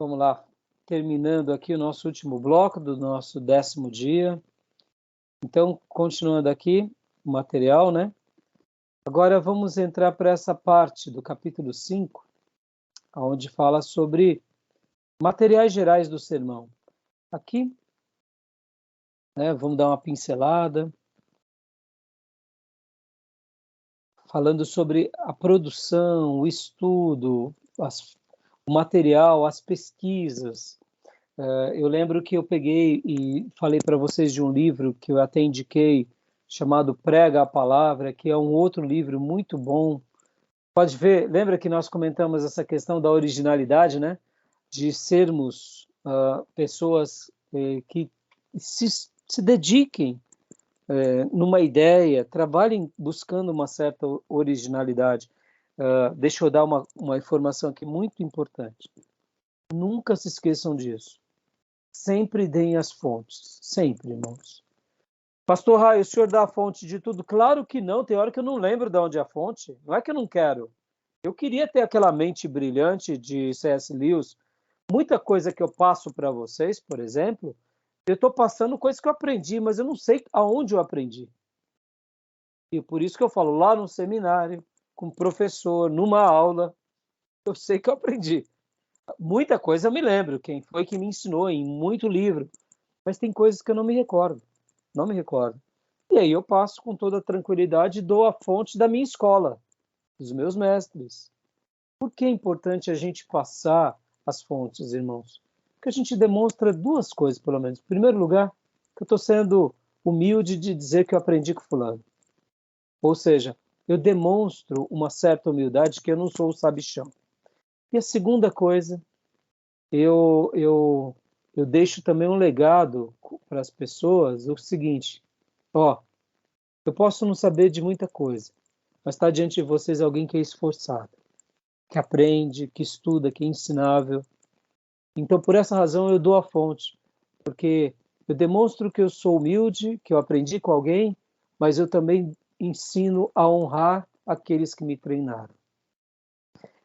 Vamos lá, terminando aqui o nosso último bloco do nosso 10º dia. Então, continuando aqui o material, né? Agora vamos entrar para essa parte do capítulo 5, onde fala sobre materiais gerais do sermão. Aqui, né, vamos dar uma pincelada, falando sobre a produção, o estudo, o material, as pesquisas. Eu lembro que eu peguei e falei para vocês de um livro que eu até indiquei, chamado Prega a Palavra, que é um outro livro muito bom. Pode ver, lembra que nós comentamos essa questão da originalidade, né? De sermos pessoas que se dediquem numa ideia, trabalhem buscando uma certa originalidade. Deixa eu dar uma informação aqui muito importante. Nunca se esqueçam disso. Sempre deem as fontes. Sempre, irmãos. Pastor Raio, o senhor dá a fonte de tudo? Claro que não. Tem hora que eu não lembro de onde é a fonte. Não é que eu não quero. Eu queria ter aquela mente brilhante de C.S. Lewis. Muita coisa que eu passo para vocês, por exemplo, eu estou passando coisas que eu aprendi, mas eu não sei aonde eu aprendi. E por isso que eu falo, lá no seminário, com o professor, numa aula, eu sei que eu aprendi. Muita coisa eu me lembro, quem foi que me ensinou em muito livro, mas tem coisas que eu não me recordo, não me recordo. E aí eu passo com toda a tranquilidade e dou a fonte da minha escola, dos meus mestres. Por que é importante a gente passar as fontes, irmãos? Porque a gente demonstra duas coisas, pelo menos. Em primeiro lugar, que eu estou sendo humilde de dizer que eu aprendi com fulano. Ou seja, eu demonstro uma certa humildade que eu não sou o sabichão. E a segunda coisa, eu deixo também um legado para as pessoas, o seguinte, eu posso não saber de muita coisa, mas está diante de vocês alguém que é esforçado, que aprende, que estuda, que é ensinável. Então, por essa razão, eu dou a fonte, porque eu demonstro que eu sou humilde, que eu aprendi com alguém, mas eu também ensino a honrar aqueles que me treinaram.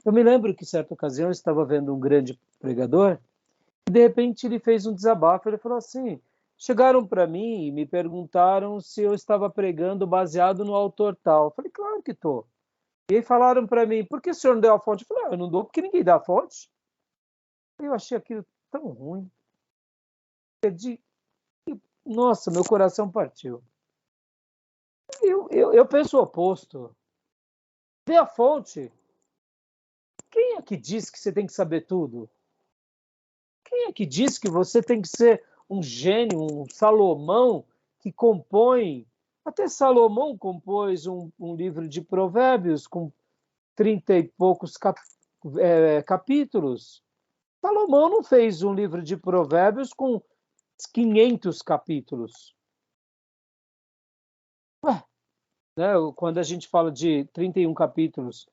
Eu me lembro que, certa ocasião, eu estava vendo um grande pregador e, de repente, ele fez um desabafo. Ele falou assim, chegaram para mim e me perguntaram se eu estava pregando baseado no autor tal. Eu falei, claro que estou. E aí falaram para mim, por que o senhor não deu a fonte? Eu falei, eu não dou porque ninguém dá a fonte. Eu achei aquilo tão ruim. Perdi. Nossa, meu coração partiu. Eu penso o oposto. Dê a fonte. Quem é que diz que você tem que saber tudo? Quem é que diz que você tem que ser um gênio, um Salomão que compõe? Até Salomão compôs um livro de provérbios com 30 e poucos capítulos. Salomão não fez um livro de provérbios com 500 capítulos. Né? Quando a gente fala de 31 capítulos,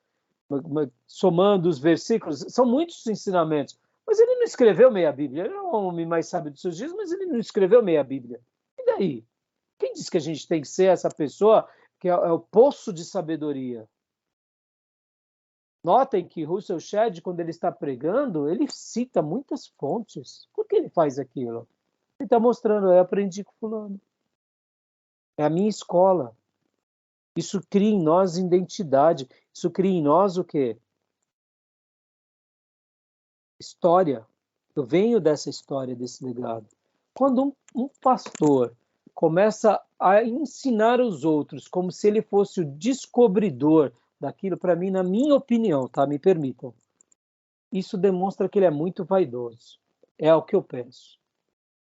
somando os versículos, são muitos ensinamentos. Mas ele não escreveu meia Bíblia. Ele é um homem mais sábio dos seus dias, mas ele não escreveu meia Bíblia. E daí? Quem diz que a gente tem que ser essa pessoa que é o poço de sabedoria? Notem que Russell Shedd, quando ele está pregando, ele cita muitas fontes. Por que ele faz aquilo? Ele está mostrando, eu aprendi com fulano. É a minha escola. Isso cria em nós identidade. Isso cria em nós o quê? História. Eu venho dessa história, desse legado. Quando um pastor começa a ensinar os outros como se ele fosse o descobridor daquilo, para mim, na minha opinião, tá? Me permitam. Isso demonstra que ele é muito vaidoso. É o que eu penso.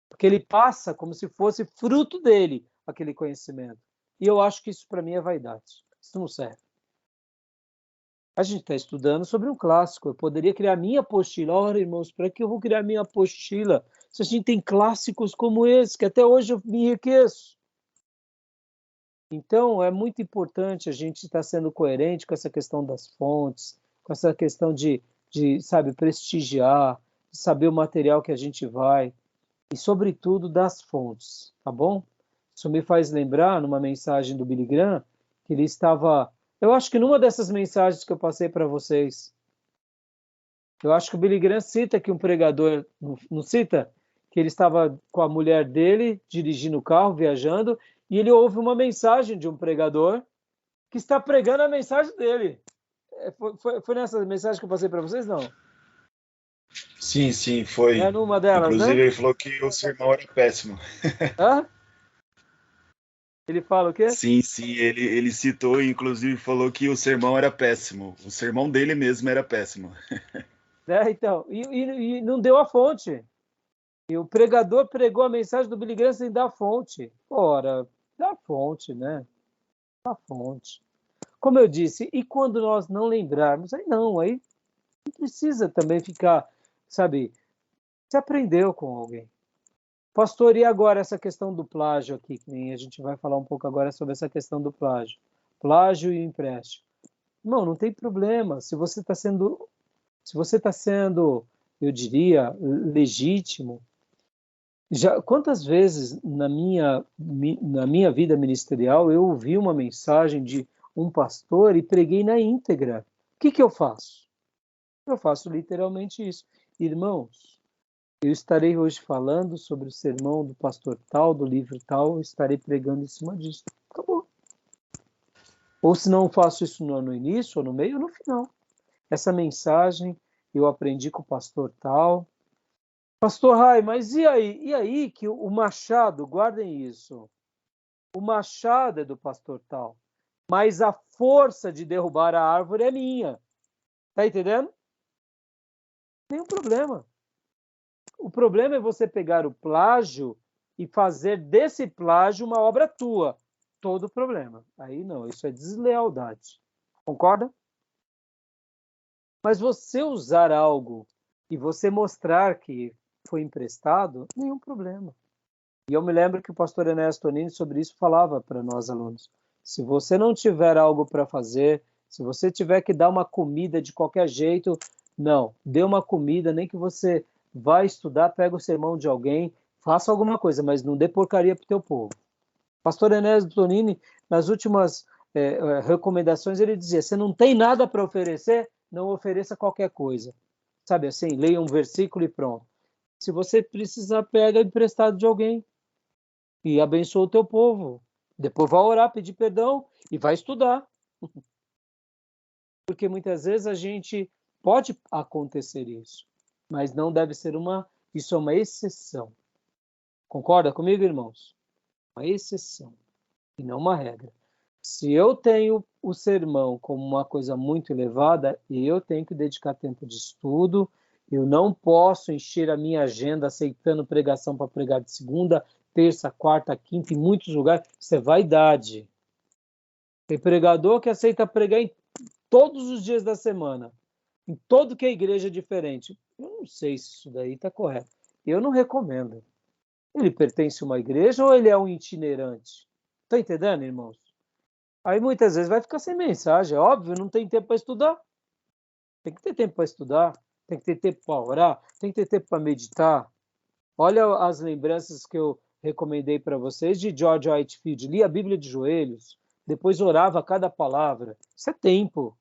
Porque ele passa como se fosse fruto dele, aquele conhecimento. E eu acho que isso, para mim, é vaidade. Isso não serve. A gente está estudando sobre um clássico. Eu poderia criar minha apostila. Ora, irmãos, para que eu vou criar minha apostila se a gente tem clássicos como esse, que até hoje eu me enriqueço? Então, é muito importante a gente estar sendo coerente com essa questão das fontes, com essa questão sabe, prestigiar, de saber o material que a gente vai, e, sobretudo, das fontes, tá bom? Isso me faz lembrar, numa mensagem do Billy Graham, que ele estava... Eu acho que numa dessas mensagens que eu passei para vocês, Eu acho que o Billy Graham cita que um pregador, não cita? Que ele estava com a mulher dele, dirigindo o carro, viajando, e ele ouve uma mensagem de um pregador que está pregando a mensagem dele. Foi nessa mensagem que eu passei para vocês, não? Sim, sim, foi. É numa delas, né? Inclusive, ele falou que o sermão era péssimo. Hã? Ele fala o quê? Sim, sim, ele citou e inclusive falou que o sermão era péssimo. O sermão dele mesmo era péssimo. Então, e não deu a fonte. E o pregador pregou a mensagem do Billy Graham sem dar a fonte. Ora, dá a fonte, né? Dá a fonte. Como eu disse, e quando nós não lembrarmos, aí não precisa também ficar, sabe, se aprendeu com alguém. Pastor, e agora essa questão do plágio aqui, que nem a gente vai falar um pouco agora sobre essa questão do plágio. Plágio e empréstimo. Não tem problema. Se você está sendo, eu diria, legítimo. Quantas vezes na minha vida ministerial eu ouvi uma mensagem de um pastor e preguei na íntegra? O que eu faço? Eu faço literalmente isso. Irmãos, eu estarei hoje falando sobre o sermão do pastor tal, do livro tal, eu estarei pregando em cima disso. Acabou. Ou se não faço isso no início, ou no meio, ou no final. Essa mensagem eu aprendi com o pastor tal. Pastor Rai, mas e aí? E aí que o machado, guardem isso, o machado é do pastor tal, mas a força de derrubar a árvore é minha. Tá entendendo? Nenhum problema. O problema é você pegar o plágio e fazer desse plágio uma obra tua. Todo o problema. Aí não, isso é deslealdade. Concorda? Mas você usar algo e você mostrar que foi emprestado, nenhum problema. E eu me lembro que o pastor Ernesto Tonini sobre isso falava para nós alunos. Se você não tiver algo para fazer, se você tiver que dar uma comida de qualquer jeito, não, dê uma comida, nem que você vá estudar, pega o sermão de alguém, faça alguma coisa, mas não dê porcaria para o teu povo. Pastor Ernesto Tonini, nas últimas recomendações, ele dizia, você não tem nada para oferecer, não ofereça qualquer coisa. Sabe assim, leia um versículo e pronto. Se você precisar, pega emprestado de alguém e abençoa o teu povo. Depois vai orar, pedir perdão e vai estudar. Porque muitas vezes a gente pode acontecer isso, mas não deve ser isso é uma exceção. Concorda comigo, irmãos? Uma exceção e não uma regra. Se eu tenho o sermão como uma coisa muito elevada, eu tenho que dedicar tempo de estudo, eu não posso encher a minha agenda aceitando pregação para pregar de segunda, terça, quarta, quinta, em muitos lugares. Isso é vaidade. Tem pregador que aceita pregar em todos os dias da semana, em todo que a igreja é diferente. Eu não sei se isso daí está correto. Eu não recomendo. Ele pertence a uma igreja ou ele é um itinerante? Está entendendo, irmãos? Aí muitas vezes vai ficar sem mensagem, é óbvio, não tem tempo para estudar. Tem que ter tempo para estudar, tem que ter tempo para orar, tem que ter tempo para meditar. Olha as lembranças que eu recomendei para vocês de George Whitefield. Lia a Bíblia de joelhos, depois orava cada palavra. Isso é tempo.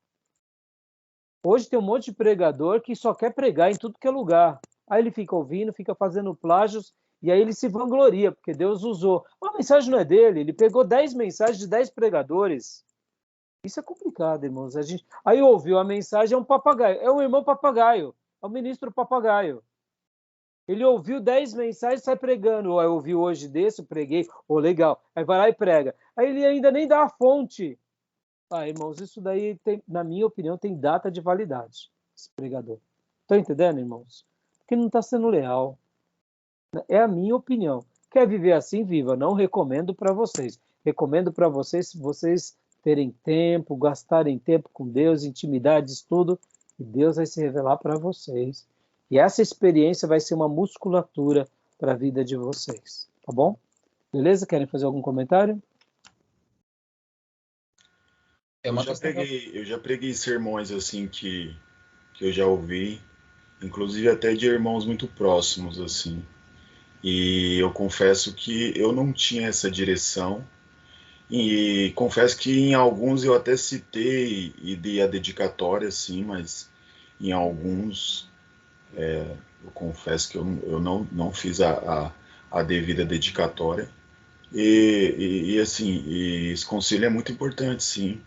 Hoje tem um monte de pregador que só quer pregar em tudo que é lugar. Aí ele fica ouvindo, fica fazendo plágios, e aí ele se vangloria, porque Deus usou. A mensagem não é dele, ele pegou 10 mensagens de 10 pregadores. Isso é complicado, irmãos. Aí ouviu a mensagem, é um papagaio, é um irmão papagaio, é um ministro papagaio. Ele ouviu 10 mensagens e sai pregando. Eu ouvi hoje desse, eu preguei, legal. Aí vai lá e prega. Aí ele ainda nem dá a fonte. Irmãos, isso daí, na minha opinião, tem data de validade, esse pregador. Estão entendendo, irmãos? Porque não está sendo leal. É a minha opinião. Quer viver assim? Viva. Não recomendo para vocês. Recomendo para vocês terem tempo, gastarem tempo com Deus, intimidade, estudo, e Deus vai se revelar para vocês. E essa experiência vai ser uma musculatura para a vida de vocês. Tá bom? Beleza? Querem fazer algum comentário? Eu já preguei sermões assim que eu já ouvi, inclusive até de irmãos muito próximos assim. E eu confesso que eu não tinha essa direção. E confesso que em alguns eu até citei e dei a dedicatória, assim, mas em alguns, eu confesso que eu não fiz a devida dedicatória. E assim, e esse conselho é muito importante, sim.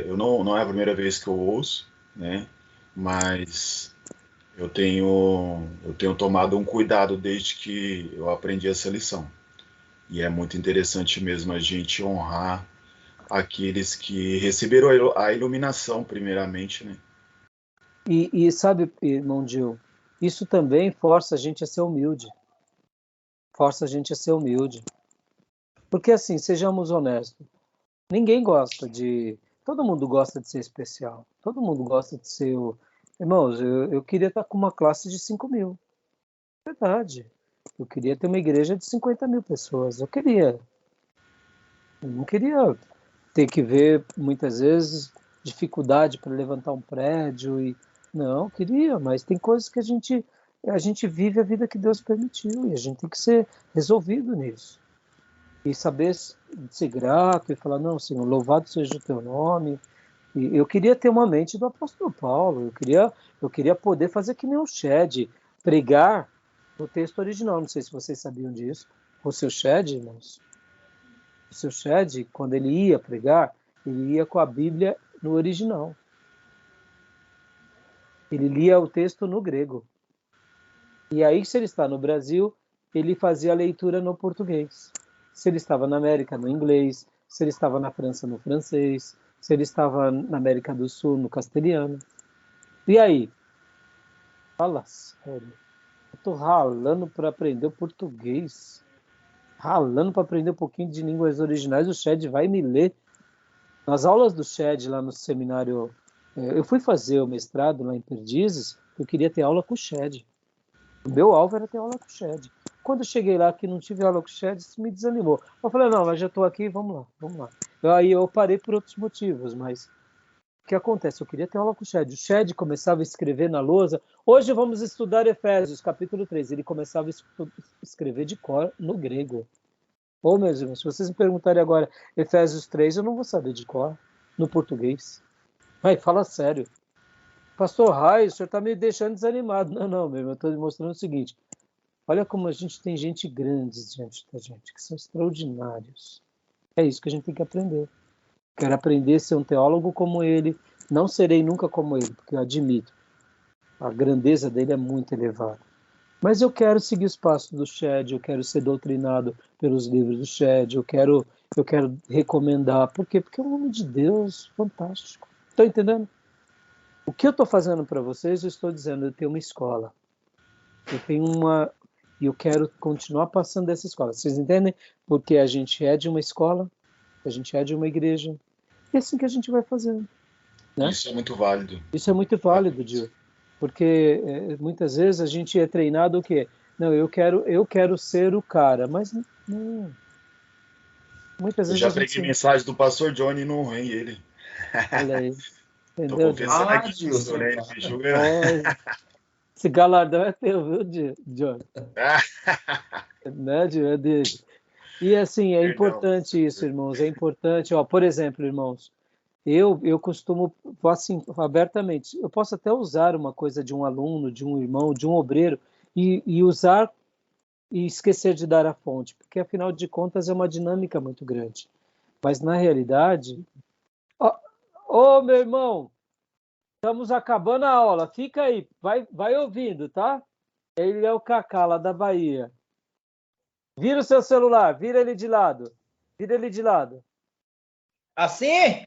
Eu não é a primeira vez que eu ouço, né? Mas eu tenho tomado um cuidado desde que eu aprendi essa lição. E é muito interessante mesmo a gente honrar aqueles que receberam a iluminação, primeiramente, né? E sabe, irmão Gil, isso também força a gente a ser humilde. Força a gente a ser humilde. Porque assim, sejamos honestos, ninguém gosta de. Todo mundo gosta de ser especial. Todo mundo gosta de ser o. Irmãos, eu queria estar com uma classe de 5.000. Verdade. Eu queria ter uma igreja de 50.000 pessoas. Eu queria. Eu não queria ter que ver, muitas vezes, dificuldade para levantar um prédio. Não, eu queria, mas tem coisas que a gente vive a vida que Deus permitiu e a gente tem que ser resolvido nisso. E saber ser grato e falar, não, Senhor, louvado seja o teu nome. E eu queria ter uma mente do apóstolo Paulo, eu queria poder fazer que nem o Shed, pregar no texto original. Não sei se vocês sabiam disso. O seu Shed, irmãos, o seu Shed, quando ele ia pregar, ele ia com a Bíblia no original. Ele lia o texto no grego. E aí, se ele está no Brasil, ele fazia a leitura no português. Se ele estava na América, no inglês. Se ele estava na França, no francês. Se ele estava na América do Sul, no castelhano. E aí? Fala sério. Eu tô ralando para aprender o português. Ralando para aprender um pouquinho de línguas originais. O Shed vai me ler. Nas aulas do Shed, lá no seminário, eu fui fazer o mestrado lá em Perdizes, eu queria ter aula com o Shed. O meu alvo era ter aula com o Shed. Quando eu cheguei lá que não tive aula com o Shed, isso me desanimou. Eu falei, não, mas já estou aqui, vamos lá, vamos lá. Aí eu parei por outros motivos, mas o que acontece? Eu queria ter aula com o Shed. O Shed começava a escrever na lousa. Hoje vamos estudar Efésios, capítulo 3. Ele começava a escrever de cor no grego. Ô, meus irmãos, se vocês me perguntarem agora Efésios 3, eu não vou saber de cor no português. Ai, fala sério. Pastor Rai, o senhor está me deixando desanimado. Não, não, meu irmão, eu estou mostrando o seguinte. Olha como a gente tem gente grande diante da gente, que são extraordinários. É isso que a gente tem que aprender. Quero aprender a ser um teólogo como ele. Não serei nunca como ele, porque eu admito. A grandeza dele é muito elevada. Mas eu quero seguir os passos do Shed, eu quero ser doutrinado pelos livros do Shed, eu quero recomendar. Por quê? Porque é um homem de Deus fantástico. Estão entendendo? O que eu estou fazendo para vocês, eu estou dizendo, eu tenho uma escola. Eu tenho uma... E eu quero continuar passando dessa escola. Vocês entendem? Porque a gente é de uma escola, a gente é de uma igreja. E é assim que a gente vai fazendo. Né? Isso é muito válido. Isso é muito válido, Gil. Porque muitas vezes a gente é treinado o quê? Não, eu quero ser o cara. Mas não. Muitas Eu vezes já a gente... preguei mensagem do pastor Johnny e não honrei ele. Olha aí. Tô Entendeu, Gil? confessando aqui, Gilson, pastor, né? Ele me julga. Olha, esse galardão é teu, viu, John? Né, Gil? É dele. E assim, é Perdão. importante isso, irmãos. É importante, ó, por exemplo, irmãos, eu costumo, assim, abertamente, eu posso até usar uma coisa de um aluno, de um irmão, de um obreiro, e usar e esquecer de dar a fonte, porque afinal de contas é uma dinâmica muito grande. Mas na realidade, ô meu irmão, estamos acabando a aula, fica aí, vai ouvindo, tá? Ele é o Cacá lá da Bahia. Vira o seu celular, vira ele de lado. Vira ele de lado. Assim?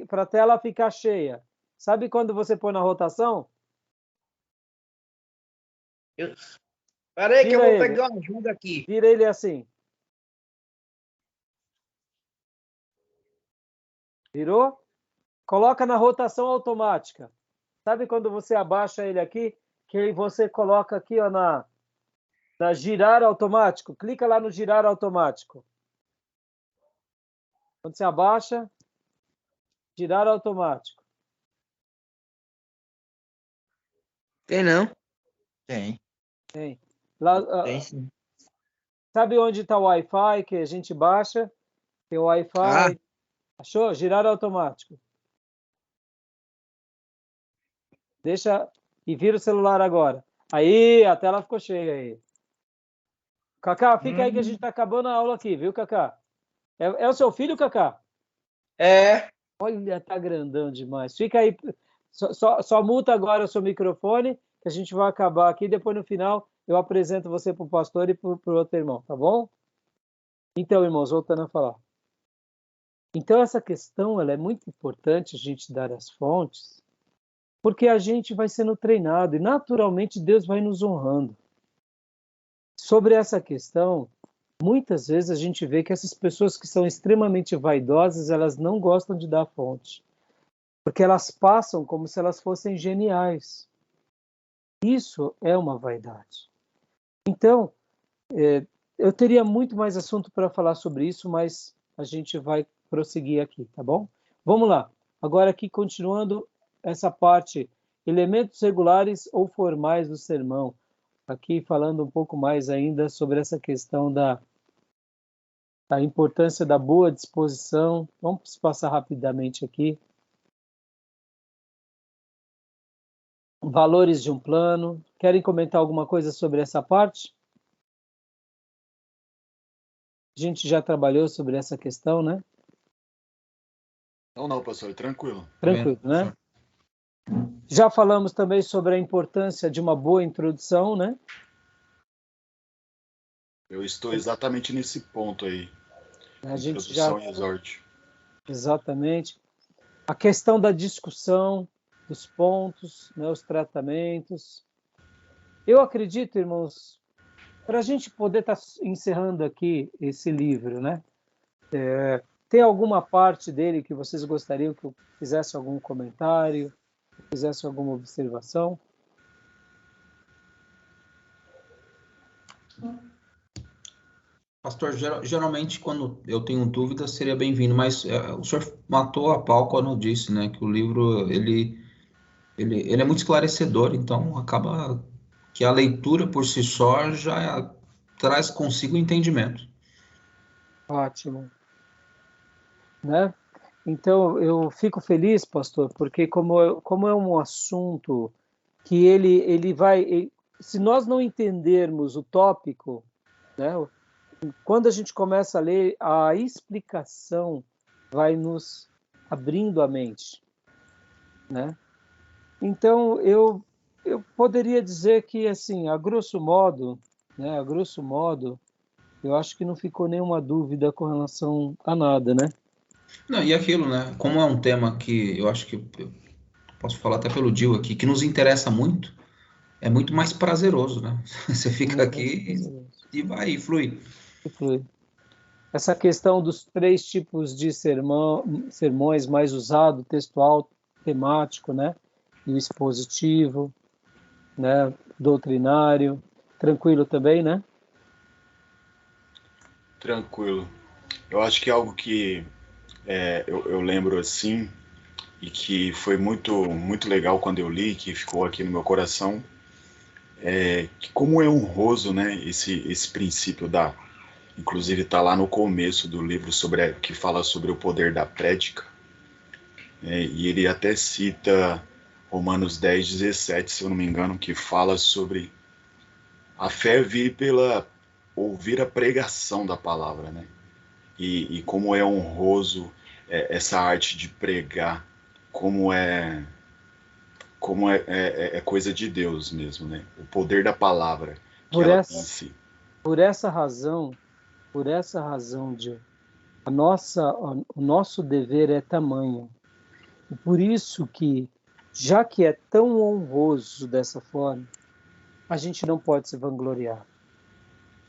Para a tela ficar cheia. Sabe quando você põe na rotação? Peraí que eu Vira vou ele. pegar uma ajuda aqui. Vira ele assim. Virou? Coloca na rotação automática. Sabe quando você abaixa ele aqui? Que você coloca aqui ó, na girar automático. Clica lá no girar automático. Quando você abaixa, girar automático. Tem não? Tem. Tem. Lá, Tem sim. sabe onde está o Wi-Fi que a gente baixa? Tem o Wi-Fi. Achou? Girar automático. Deixa e vira o celular agora. Aí, a tela ficou cheia aí. Cacá, fica aí que a gente está acabando a aula aqui, viu, Cacá? É o seu filho, Cacá? É. Olha, tá grandão demais. Fica aí. Só muta agora o seu microfone, que a gente vai acabar aqui. Depois, no final, eu apresento você para o pastor e para o outro irmão, tá bom? Então, irmãos, voltando a falar. Então, essa questão ela é muito importante a gente dar as fontes, porque a gente vai sendo treinado e, naturalmente, Deus vai nos honrando. Sobre essa questão, muitas vezes a gente vê que essas pessoas que são extremamente vaidosas, elas não gostam de dar fonte, porque elas passam como se elas fossem geniais. Isso é uma vaidade. Então, eu teria muito mais assunto para falar sobre isso, mas a gente vai prosseguir aqui, tá bom? Vamos lá. Agora aqui, continuando essa parte, elementos regulares ou formais do sermão. Aqui falando um pouco mais ainda sobre essa questão da importância da boa disposição. Vamos passar rapidamente aqui. Valores de um plano. Querem comentar alguma coisa sobre essa parte? A gente já trabalhou sobre essa questão, né? Não, pastor, tranquilo. Tranquilo, né? Já falamos também sobre a importância de uma boa introdução, né? Eu estou exatamente nesse ponto aí. A gente Introdução já... e exorte. Exatamente. A questão da discussão, dos pontos, né, os tratamentos. Eu acredito, irmãos, para a gente poder estar encerrando aqui esse livro, né? Tem alguma parte dele que vocês gostariam que eu fizesse algum comentário, fizesse alguma observação? Pastor, geralmente quando eu tenho dúvida seria bem-vindo, mas o senhor matou a pau quando disse, né, que o livro ele é muito esclarecedor, então acaba que a leitura por si só já traz consigo o entendimento. Ótimo. Né? Então, eu fico feliz, pastor, porque como é um assunto que ele vai... se nós não entendermos o tópico, né, quando a gente começa a ler, a explicação vai nos abrindo a mente, né? Então, eu poderia dizer que, assim, a grosso modo, né, eu acho que não ficou nenhuma dúvida com relação a nada, né? Não, e aquilo, né, como é um tema que eu acho que eu posso falar até pelo Dil aqui, que nos interessa muito, é muito mais prazeroso, né? Você fica aqui e vai, e flui. Essa questão dos 3 tipos de sermões mais usados, textual, temático, né? E o expositivo, né? Doutrinário. Tranquilo também, né? Tranquilo. Eu acho que algo que eu lembro assim, e que foi muito, muito legal quando eu li, que ficou aqui no meu coração, que como é honroso, né, esse princípio inclusive está lá no começo do livro que fala sobre o poder da prédica, e ele até cita Romanos 10:17, se eu não me engano, que fala sobre a fé vir pela ouvir a pregação da palavra, né? E como é honroso essa arte de pregar, como é coisa de Deus mesmo, né? O poder da palavra que ela tem em si. Por essa razão, Gil, o nosso dever é tamanho. E por isso que, já que é tão honroso dessa forma, a gente não pode se vangloriar.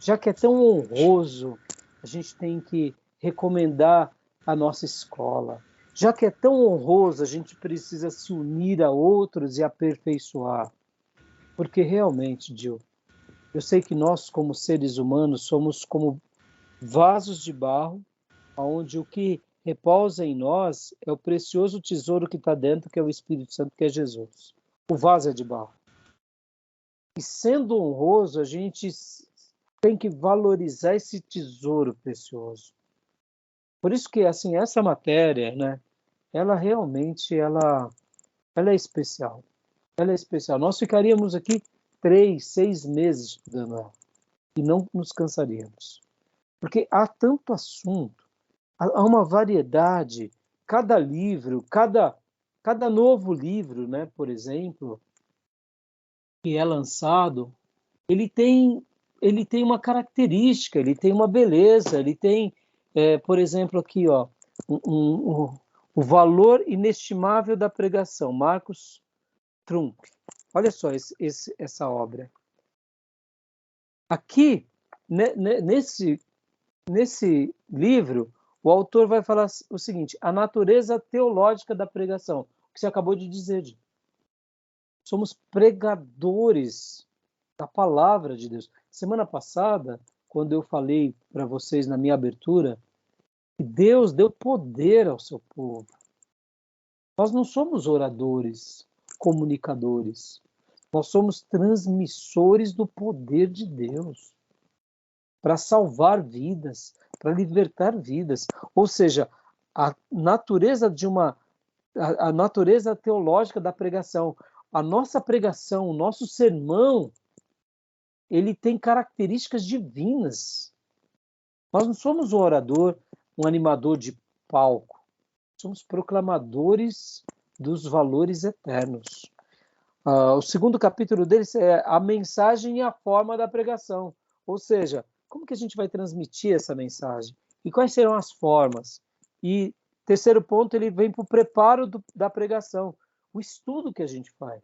Já que é tão honroso, a gente tem que recomendar a nossa escola. Já que é tão honroso, a gente precisa se unir a outros e aperfeiçoar. Porque realmente, Gil, eu sei que nós, como seres humanos, somos como vasos de barro, onde o que repousa em nós é o precioso tesouro que está dentro, que é o Espírito Santo, que é Jesus. O vaso é de barro. E sendo honroso, a gente tem que valorizar esse tesouro precioso. Por isso que, assim, essa matéria, né, ela realmente ela é especial. Ela é especial. Nós ficaríamos aqui 3, 6 meses estudando ela e não nos cansaríamos. Porque há tanto assunto, há uma variedade, cada livro, cada novo livro, né, por exemplo, que é lançado, ele tem uma característica, ele tem uma beleza, ele tem, por exemplo, aqui, ó, o valor inestimável da pregação, Marcus Trump. Olha só essa obra. Aqui, nesse livro, o autor vai falar o seguinte: a natureza teológica da pregação, o que você acabou de dizer, Di. Somos pregadores da palavra de Deus. Semana passada, quando eu falei para vocês na minha abertura, que Deus deu poder ao seu povo. Nós não somos oradores, comunicadores. Nós somos transmissores do poder de Deus para salvar vidas, para libertar vidas. Ou seja, a natureza teológica da pregação, a nossa pregação, o nosso sermão, ele tem características divinas. Nós não somos um orador, um animador de palco. Somos proclamadores dos valores eternos. O segundo capítulo deles é a mensagem e a forma da pregação. Ou seja, como que a gente vai transmitir essa mensagem? E quais serão as formas? E terceiro ponto, ele vem para o preparo da pregação, o estudo que a gente faz.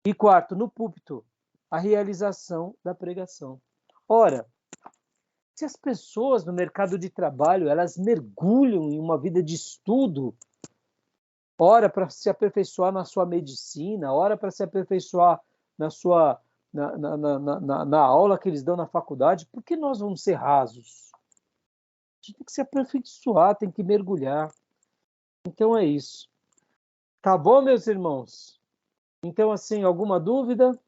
E quarto, no púlpito, a realização da pregação. Ora, se as pessoas no mercado de trabalho, elas mergulham em uma vida de estudo, ora para se aperfeiçoar na sua medicina, ora para se aperfeiçoar na aula que eles dão na faculdade, por que nós vamos ser rasos? A gente tem que se aperfeiçoar, tem que mergulhar. Então é isso. Tá bom, meus irmãos? Então, assim, alguma dúvida?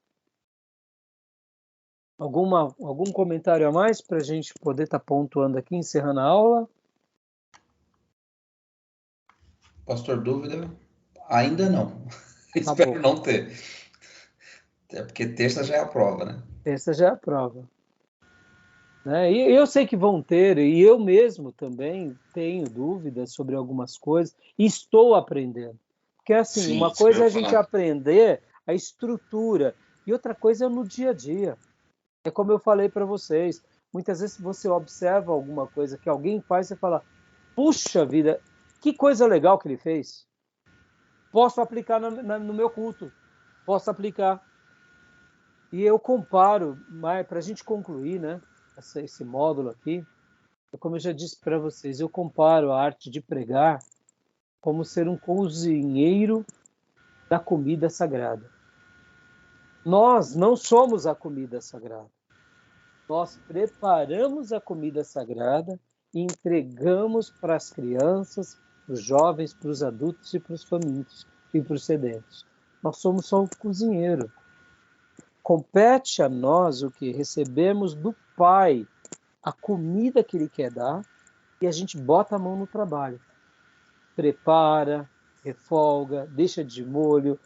Algum comentário a mais para a gente poder estar pontuando aqui, encerrando a aula? Pastor, dúvida? Ainda não. Tá Espero bom. não ter. É porque terça já é a prova, né? Essa já é a prova. Né? E eu sei que vão ter, e eu mesmo também tenho dúvidas sobre algumas coisas, e estou aprendendo. Porque, assim, Sim, uma isso coisa que é eu a ia gente falar. aprender a estrutura, e outra coisa é no dia a dia. É como eu falei para vocês, muitas vezes você observa alguma coisa que alguém faz, você fala, puxa vida, que coisa legal que ele fez. Posso aplicar no meu culto, posso aplicar. E eu comparo, para a gente concluir, né, esse módulo aqui, como eu já disse para vocês, eu comparo a arte de pregar como ser um cozinheiro da comida sagrada. Nós não somos a comida sagrada. Nós preparamos a comida sagrada e entregamos para as crianças, para os jovens, para os adultos e para os famintos e para os sedentos. Nós somos só o cozinheiro. Compete a nós o que recebemos do Pai, a comida que Ele quer dar, e a gente bota a mão no trabalho. Prepara, refolga, deixa de molho,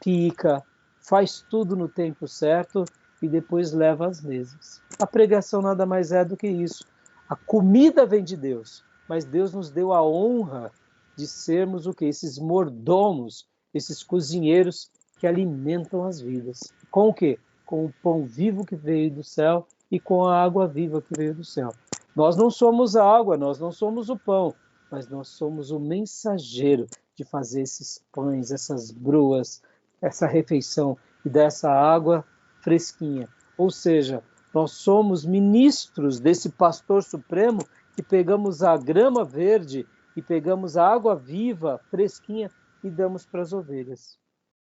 pica, faz tudo no tempo certo e depois leva às mesas. A pregação nada mais é do que isso. A comida vem de Deus, mas Deus nos deu a honra de sermos o quê? Esses mordomos, esses cozinheiros que alimentam as vidas. Com o quê? Com o pão vivo que veio do céu e com a água viva que veio do céu. Nós não somos a água, nós não somos o pão, mas nós somos o mensageiro de fazer esses pães, essas bruas, essa refeição e dessa água fresquinha. Ou seja, nós somos ministros desse pastor supremo que pegamos a grama verde e pegamos a água viva, fresquinha, e damos para as ovelhas.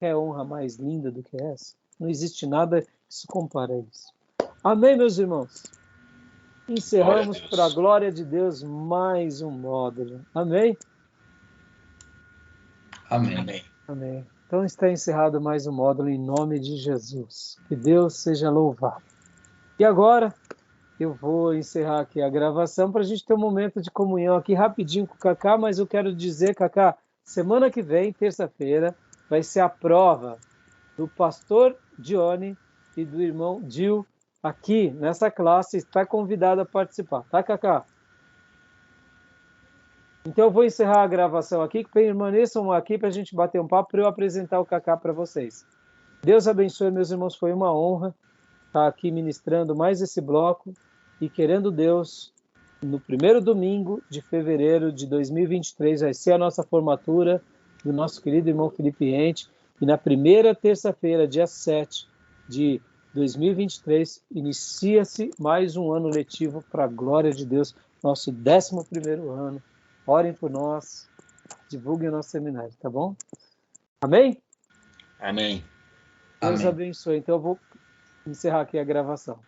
Quer honra mais linda do que essa? Não existe nada que se compare a isso. Amém, meus irmãos? Encerramos para a glória de Deus mais um módulo. Amém? Amém. Amém. Então está encerrado mais um módulo em nome de Jesus. Que Deus seja louvado. E agora eu vou encerrar aqui a gravação para a gente ter um momento de comunhão aqui rapidinho com o Cacá, mas eu quero dizer, Cacá, semana que vem, terça-feira, vai ser a prova do pastor Dione e do irmão Gil aqui nessa classe. Está convidado a participar, tá, Cacá? Então eu vou encerrar a gravação aqui, que permaneçam aqui para a gente bater um papo, para eu apresentar o Cacá para vocês. Deus abençoe, meus irmãos, foi uma honra estar aqui ministrando mais esse bloco e, querendo Deus, no primeiro domingo de fevereiro de 2023 vai ser a nossa formatura do nosso querido irmão Felipe Ente, e na primeira terça-feira, dia 7 de 2023, inicia-se mais um ano letivo para a glória de Deus, nosso 11º ano. Orem por nós, divulguem o nosso seminário, tá bom? Amém? Amém. Deus Amém. abençoe. Então eu vou encerrar aqui a gravação.